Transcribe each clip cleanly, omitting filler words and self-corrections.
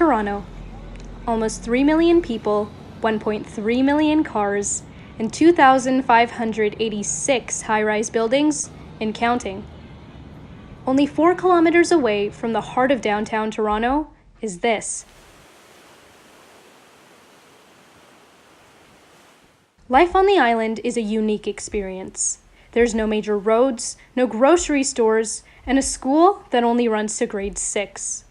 Toronto. Almost 3 million people, 1.3 million cars, and 2,586 high-rise buildings, and counting. Only 4 kilometers away from the heart of downtown Toronto is this. Life on the island is a unique experience. There's no major roads, no grocery stores, and a school that only runs to grade 6.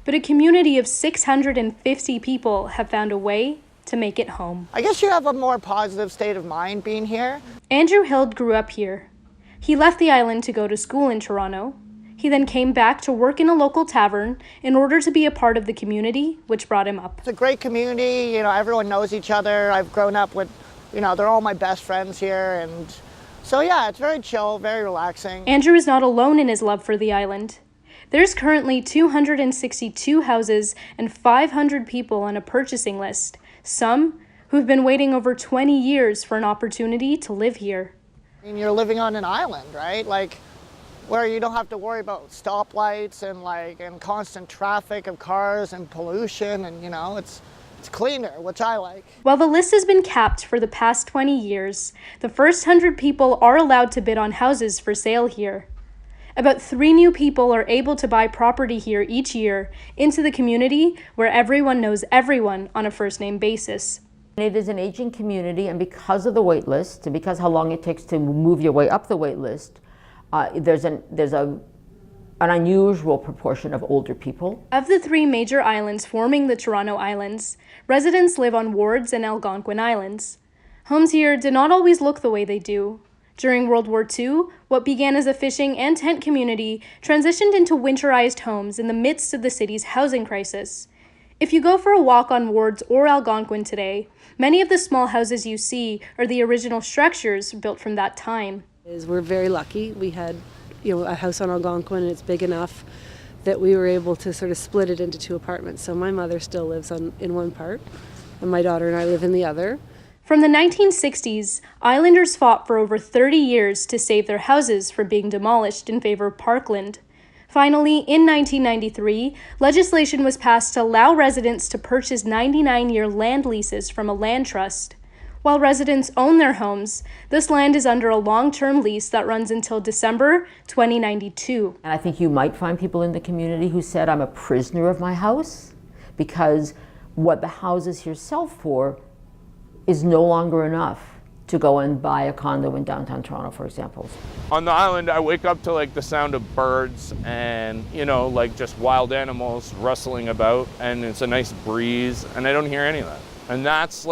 But a community of 650 people have found a way to make it home. I guess you have a more positive state of mind being here. Andrew Hild grew up here. He left the island to go to school in Toronto. He then came back to work in a local tavern in order to be a part of the community, which brought him up. It's a great community, everyone knows each other. I've grown up with, they're all my best friends here, and so yeah, it's very chill, very relaxing. Andrew is not alone in his love for the island. There's currently 262 houses and 500 people on a purchasing list, some who've been waiting over 20 years for an opportunity to live here. You're living on an island, right? Where you don't have to worry about stoplights and constant traffic of cars and pollution, and it's cleaner, which I like. While the list has been capped for the past 20 years, the first 100 people are allowed to bid on houses for sale here. About 3 new people are able to buy property here each year into the community where everyone knows everyone on a first-name basis. It is an aging community, and because of the wait list, and because how long it takes to move your way up the wait list, there's an unusual proportion of older people. Of the 3 major islands forming the Toronto Islands, residents live on Wards and Algonquin Islands. Homes here did not always look the way they do. During World War II, what began as a fishing and tent community transitioned into winterized homes in the midst of the city's housing crisis. If you go for a walk on Wards or Algonquin today, many of the small houses you see are the original structures built from that time. We're very lucky. We had a house on Algonquin, and it's big enough that we were able to sort of split it into 2 apartments. So my mother still lives in one part, and my daughter and I live in the other. From the 1960s, islanders fought for over 30 years to save their houses from being demolished in favor of Parkland. Finally, in 1993, legislation was passed to allow residents to purchase 99-year land leases from a land trust. While residents own their homes, this land is under a long-term lease that runs until December 2092. And I think you might find people in the community who said, I'm a prisoner of my house, because what the houses here sell for is no longer enough to go and buy a condo in downtown Toronto, for example. On the island, I wake up to the sound of birds and, just wild animals rustling about, and it's a nice breeze, and I don't hear any of that. And that's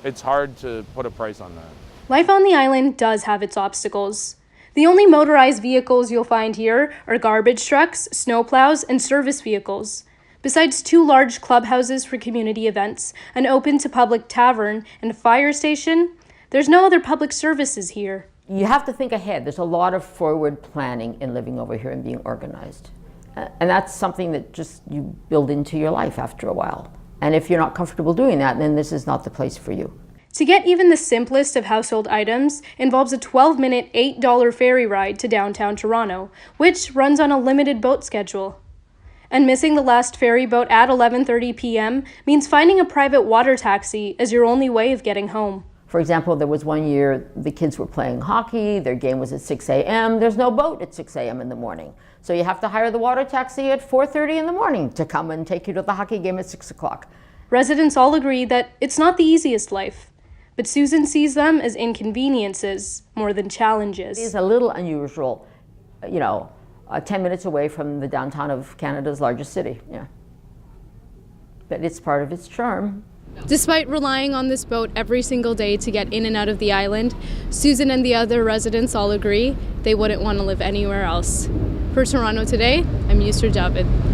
it's hard to put a price on that. Life on the island does have its obstacles. The only motorized vehicles you'll find here are garbage trucks, snowplows, and service vehicles. Besides 2 large clubhouses for community events, an open-to-public tavern, and a fire station, there's no other public services here. You have to think ahead. There's a lot of forward planning in living over here and being organized. And that's something that just you build into your life after a while. And if you're not comfortable doing that, then this is not the place for you. To get even the simplest of household items involves a 12-minute, $8 ferry ride to downtown Toronto, which runs on a limited boat schedule. And missing the last ferry boat at 11:30 p.m. means finding a private water taxi as your only way of getting home. For example, there was one year the kids were playing hockey, their game was at 6 a.m., there's no boat at 6 a.m. in the morning. So you have to hire the water taxi at 4:30 in the morning to come and take you to the hockey game at 6 o'clock. Residents all agree that it's not the easiest life, but Susan sees them as inconveniences more than challenges. It is a little unusual, 10 minutes away from the downtown of Canada's largest city, yeah. But it's part of its charm. Despite relying on this boat every single day to get in and out of the island, Susan and the other residents all agree they wouldn't want to live anywhere else. For Toronto Today, I'm Yusra Javed.